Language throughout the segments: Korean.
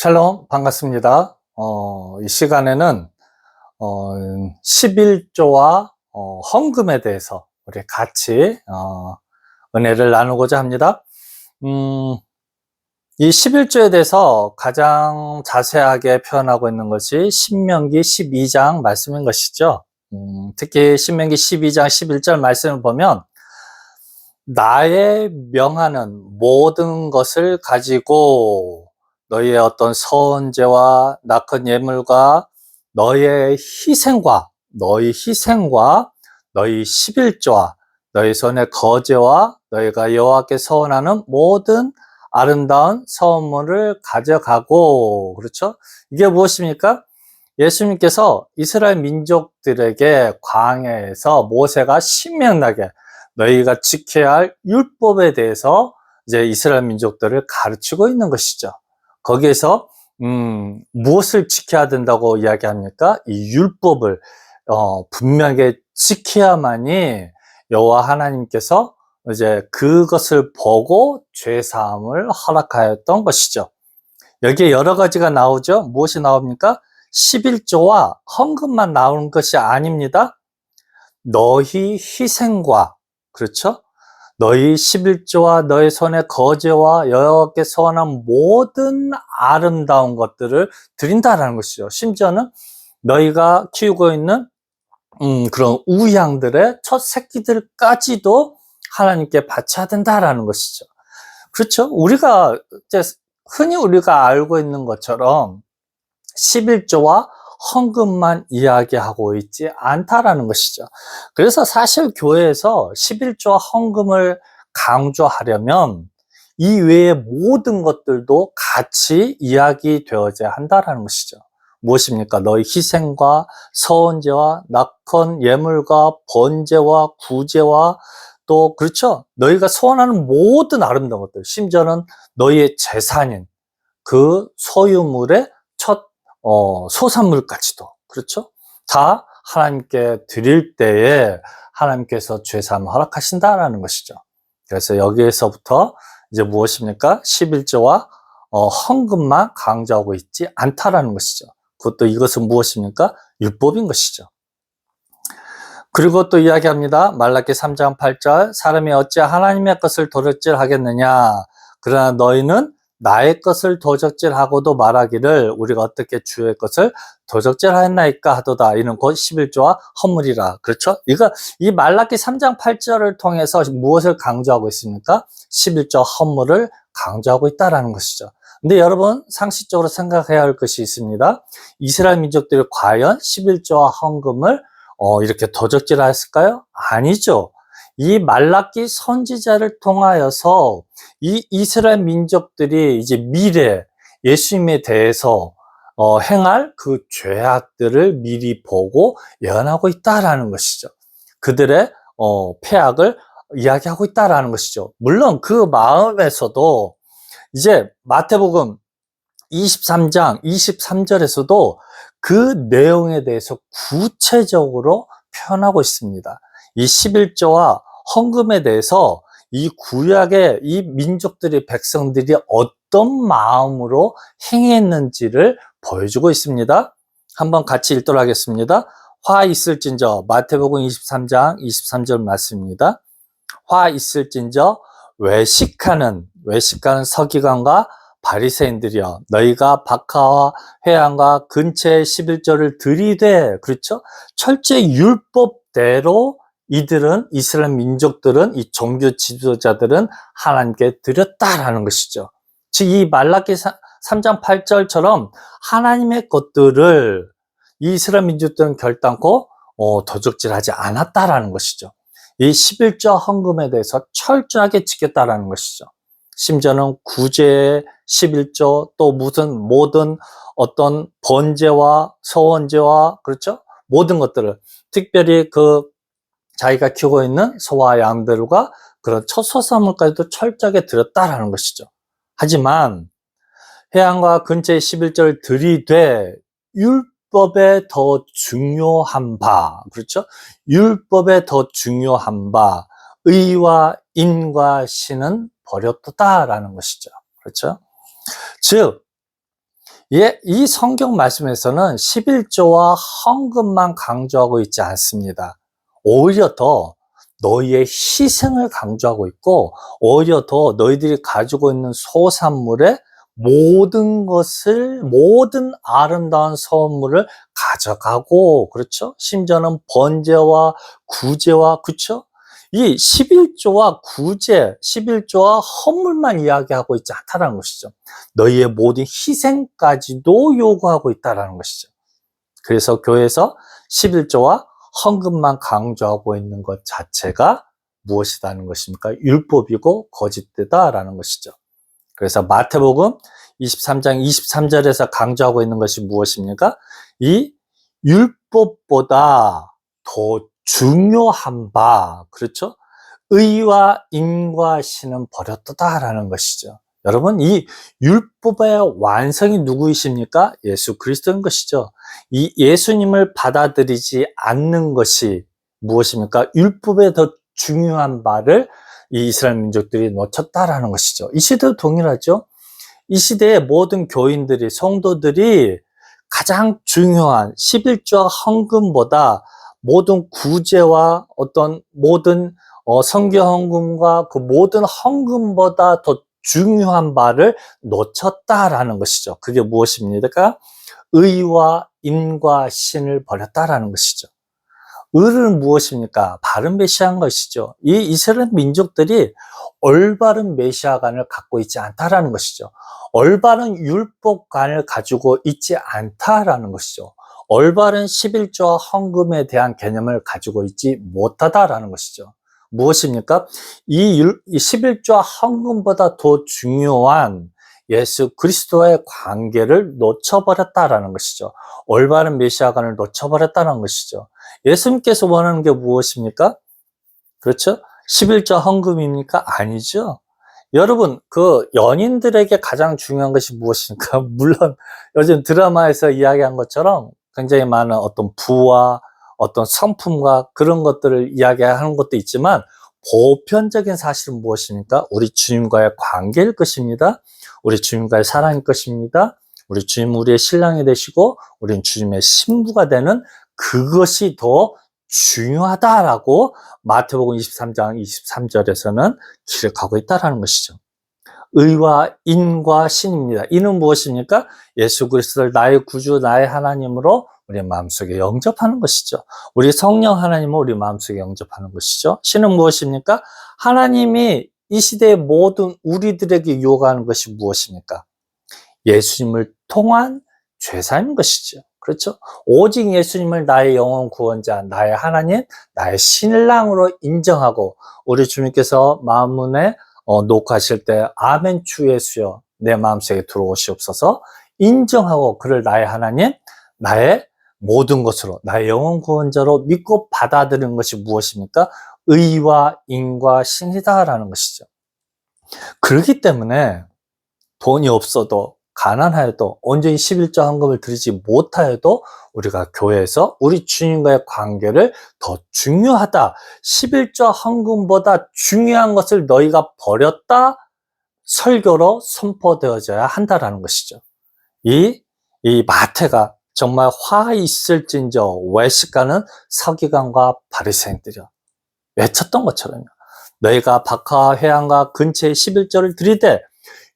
샬롬, 반갑습니다. 이 시간에는 11조와 헌금에 대해서 우리 같이 은혜를 나누고자 합니다. 이 11조에 대해서 가장 자세하게 표현하고 있는 것이 신명기 12장 말씀인 것이죠. 특히 신명기 12장 11절 말씀을 보면 나의 명하는 모든 것을 가지고 너희의 어떤 선제와 낙헌 예물과 너희 희생과 너희 11조와 너희 손의 거제와 너희가 여호와께 서원하는 모든 아름다운 선물을 가져가고, 그렇죠? 이게 무엇입니까? 예수님께서 이스라엘 민족들에게 광야에서 모세가 신명나게 너희가 지켜야 할 율법에 대해서 이제 이스라엘 민족들을 가르치고 있는 것이죠. 거기에서 무엇을 지켜야 된다고 이야기합니까? 이 율법을 분명하게 지켜야만이 여호와 하나님께서 이제 그것을 보고 죄 사함을 허락하였던 것이죠. 여기에 여러 가지가 나오죠. 무엇이 나옵니까? 11조와 헌금만 나오는 것이 아닙니다. 너희 희생과, 그렇죠? 너희 11조와 너희 손의 거제와 여호와께 서원한 모든 아름다운 것들을 드린다라는 것이죠. 심지어는 너희가 키우고 있는 그런 우양들의 첫 새끼들까지도 하나님께 바쳐야 된다라는 것이죠. 그렇죠? 흔히 우리가 알고 있는 것처럼 11조와 헌금만 이야기하고 있지 않다라는 것이죠. 그래서 사실 교회에서 11조와 헌금을 강조하려면 이 외의 모든 것들도 같이 이야기되어져야 한다라는 것이죠. 무엇입니까? 너희 희생과 서원제와 낙헌 예물과 번제와 구제와 또, 그렇죠? 너희가 소원하는 모든 아름다운 것들, 심지어는 너희의 재산인 그 소유물의 첫 소산물까지도, 그렇죠? 다 하나님께 드릴 때에 하나님께서 죄사함을 허락하신다라는 것이죠. 그래서 여기에서부터 이제 무엇입니까? 11조와 헌금만 강조하고 있지 않다라는 것이죠. 그것도 이것은 무엇입니까? 율법인 것이죠. 그리고 또 이야기합니다. 말라기 3장 8절, 사람이 어찌 하나님의 것을 도적질하겠느냐? 그러나 너희는 나의 것을 도적질하고도 말하기를 우리가 어떻게 주의 것을 도적질하였나이까 하도다. 이는 곧 11조와 헌물이라. 그렇죠? 이 말라기 3장 8절을 통해서 무엇을 강조하고 있습니까? 11조 헌물을 강조하고 있다라는 것이죠. 근데 여러분, 상식적으로 생각해야 할 것이 있습니다. 이스라엘 민족들이 과연 11조와 헌금을 이렇게 도적질하였을까요? 아니죠. 이 말라기 선지자를 통하여서 이 이스라엘 민족들이 이제 미래 예수님에 대해서 행할 그 죄악들을 미리 보고 예언하고 있다라는 것이죠. 그들의 패악을 이야기하고 있다라는 것이죠. 물론 그 마음에서도 이제 마태복음 23장 23절에서도 그 내용에 대해서 구체적으로 표현하고 있습니다. 이 11조와 헌금에 대해서 이 구약의 이 민족들의 백성들이 어떤 마음으로 행했는지를 보여주고 있습니다. 한번 같이 읽도록 하겠습니다. 화 있을진저, 마태복음 23장 23절 말씀입니다. 화 있을진저 외식하는 서기관과 바리새인들이여, 너희가 박하와 회당과 근처에 11조를 들이되, 그렇죠? 철저히 율법대로 이스라엘 민족들은, 이 종교 지도자들은 하나님께 드렸다라는 것이죠. 즉 이 말라기 3장 8절처럼 하나님의 것들을 이 이스라엘 민족들은 결단코 도적질하지 않았다라는 것이죠. 이 11조 헌금에 대해서 철저하게 지켰다라는 것이죠. 심지어는 구제 11조, 또 모든 어떤 번제와 서원제와, 그렇죠? 모든 것들을, 특별히 자기가 키우고 있는 소와 양들과 그런 초소산물까지도 철저하게 드렸다라는 것이죠. 하지만 회당과 근처의 11조를 들이되 율법에 더 중요한 바, 그렇죠? 율법에 더 중요한 바, 의와 인과 신은 버렸다라는 것이죠. 그렇죠? 즉 예, 이 성경 말씀에서는 11조와 헌금만 강조하고 있지 않습니다. 오히려 더 너희의 희생을 강조하고 있고, 오히려 더 너희들이 가지고 있는 소산물의 모든 것을, 모든 아름다운 선물을 가져가고, 그렇죠? 심지어는 번제와 구제와, 그렇죠? 이 11조와 구제, 11조와 헌물만 이야기하고 있지 않다는 것이죠. 너희의 모든 희생까지도 요구하고 있다는 것이죠. 그래서 교회에서 11조와 헌금만 강조하고 있는 것 자체가 무엇이라는 것입니까? 율법이고 거짓되다라는 것이죠. 그래서 마태복음 23장 23절에서 강조하고 있는 것이 무엇입니까? 이 율법보다 더 중요한 바, 그렇죠? 의와 인과신은 버렸다라는 것이죠. 여러분, 이 율법의 완성이 누구이십니까? 예수 그리스도인 것이죠. 이 예수님을 받아들이지 않는 것이 무엇입니까? 율법에 더 중요한 바를 이 이스라엘 민족들이 놓쳤다라는 것이죠. 이 시대도 동일하죠. 이 시대의 모든 교인들이, 성도들이 가장 중요한 11조와 헌금보다 모든 구제와 어떤 모든 선교 헌금과 그 모든 헌금보다 더 중요한 바를 놓쳤다라는 것이죠. 그게 무엇입니까? 의와 인과 신을 버렸다라는 것이죠. 의는 무엇입니까? 바른 메시아인 것이죠. 이 이스라엘 민족들이 올바른 메시아관을 갖고 있지 않다라는 것이죠. 올바른 율법관을 가지고 있지 않다라는 것이죠. 올바른 11조와 헌금에 대한 개념을 가지고 있지 못하다라는 것이죠. 무엇입니까? 이 11조와 헌금보다 더 중요한 예수 그리스도와의 관계를 놓쳐버렸다라는 것이죠. 올바른 메시아관을 놓쳐버렸다는 것이죠. 예수님께서 원하는 게 무엇입니까? 그렇죠? 11조 헌금입니까? 아니죠. 여러분, 그 연인들에게 가장 중요한 것이 무엇입니까? 물론 요즘 드라마에서 이야기한 것처럼 굉장히 많은 어떤 부와 어떤 성품과 그런 것들을 이야기하는 것도 있지만, 보편적인 사실은 무엇입니까? 우리 주님과의 관계일 것입니다. 우리 주님과의 사랑일 것입니다. 우리 주님 우리의 신랑이 되시고 우리는 주님의 신부가 되는 그것이 더 중요하다라고 마태복음 23장 23절에서는 기록하고 있다는 것이죠. 의와 인과 신입니다. 이는 무엇입니까? 예수 그리스도를 나의 구주, 나의 하나님으로 우리 마음속에 영접하는 것이죠. 우리 성령 하나님을 우리 마음속에 영접하는 것이죠. 신은 무엇입니까? 하나님이 이 시대의 모든 우리들에게 요구하는 것이 무엇입니까? 예수님을 통한 죄사인 것이죠. 그렇죠? 오직 예수님을 나의 영혼 구원자, 나의 하나님, 나의 신랑으로 인정하고, 우리 주님께서 마음문에 녹화하실 때 아멘 주 예수여 내 마음속에 들어오시옵소서 인정하고 그를 나의 하나님, 나의 모든 것으로, 나의 영혼 구원자로 믿고 받아들이는 것이 무엇입니까? 의와 인과 신이다라는 것이죠. 그렇기 때문에 돈이 없어도, 가난하여도, 온전히 11조 헌금을 드리지 못하여도 우리가 교회에서 우리 주님과의 관계를 더 중요하다, 11조 헌금보다 중요한 것을 너희가 버렸다, 설교로 선포되어져야 한다라는 것이죠. 이 마태가 정말 화 있을진저 외식가는 서기관과 바리새인들이요, 외쳤던 것처럼요. 너희가 박하와 회당과 근처에 11조를 드리되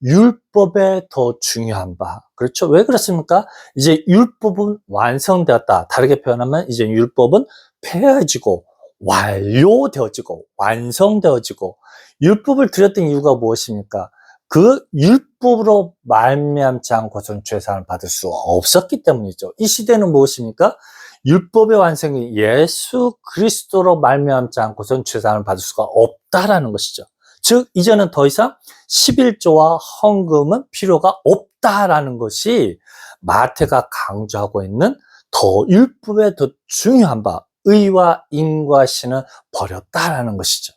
율법에 더 중요한 바. 그렇죠? 왜 그렇습니까? 이제 율법은 완성되었다. 다르게 표현하면 이제 율법은 폐해지고 완료되어지고 완성되어지고, 율법을 드렸던 이유가 무엇입니까? 그 율법으로 말미암지 않고서는 죄사함을 받을 수 없었기 때문이죠. 이 시대는 무엇입니까? 율법의 완성이 예수 그리스도로 말미암지 않고서는 죄사함을 받을 수가 없다라는 것이죠. 즉 이제는 더 이상 11조와 헌금은 필요가 없다라는 것이 마태가 강조하고 있는 더 율법에 더 중요한 바, 의와 인과 신은 버렸다라는 것이죠.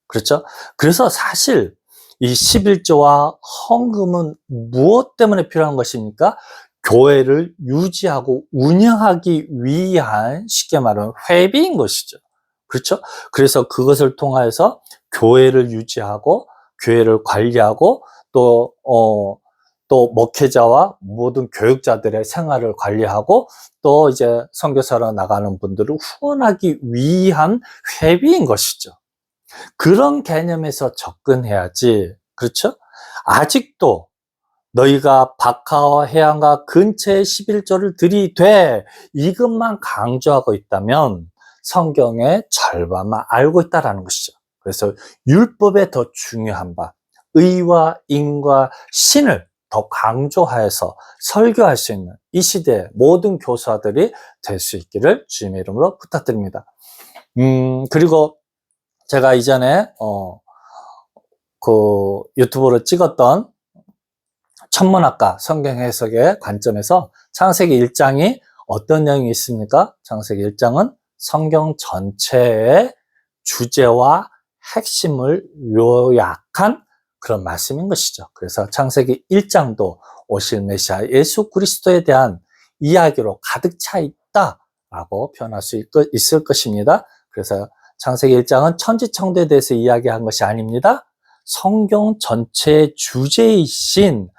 그렇죠? 그래서 사실 이 11조와 헌금은 무엇 때문에 필요한 것입니까? 교회를 유지하고 운영하기 위한, 쉽게 말하면 회비인 것이죠. 그렇죠? 그래서 그것을 통해서 교회를 유지하고 교회를 관리하고 또 또 목회자와 모든 교육자들의 생활을 관리하고 또 이제 선교사로 나가는 분들을 후원하기 위한 회비인 것이죠. 그런 개념에서 접근해야지. 그렇죠? 아직도 너희가 박하와 해안가 근처에 11조를 들이되 이것만 강조하고 있다면 성경의 절반만 알고 있다는 것이죠. 그래서 율법에 더 중요한 바, 의와 인과 신을 더 강조하여서 설교할 수 있는 이 시대의 모든 교사들이 될 수 있기를 주님의 이름으로 부탁드립니다. 그리고 제가 이전에 그 유튜브로 찍었던 천문학과 성경 해석의 관점에서 창세기 1장이 어떤 내용이 있습니까? 창세기 1장은 성경 전체의 주제와 핵심을 요약한 그런 말씀인 것이죠. 그래서 창세기 1장도 오실 메시아 예수 그리스도에 대한 이야기로 가득 차 있다라고 표현할 수 있을 것입니다. 그래서 창세기 1장은 천지창조에 대해서 이야기한 것이 아닙니다. 성경 전체의 주제이신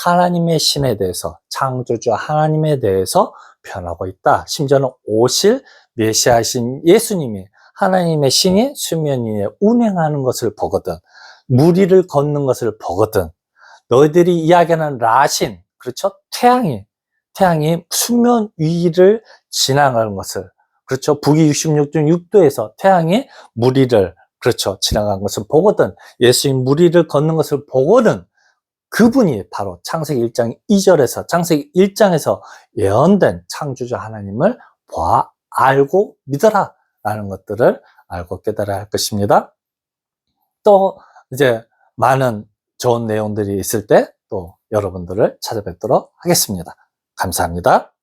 하나님의 신에 대해서, 창조주 하나님에 대해서 표현하고 있다. 심지어는 오실 메시아신 예수님이 하나님의 신이 수면 위에 운행하는 것을 보거든, 물 위를 걷는 것을 보거든, 너희들이 이야기하는 라신, 그렇죠? 태양이 수면 위를 지나가는 것을, 그렇죠? 북위 66중 6도에서 태양이 물 위를, 그렇죠, 지나간 것을 보거든, 예수님 물 위를 걷는 것을 보거든, 그분이 바로 창세기 1장 2절에서 창세기 1장에서 예언된 창조주 하나님을 보아 알고 믿어라 라는 것들을 알고 깨달아야 할 것입니다. 또 이제 많은 좋은 내용들이 있을 때 또 여러분들을 찾아뵙도록 하겠습니다. 감사합니다.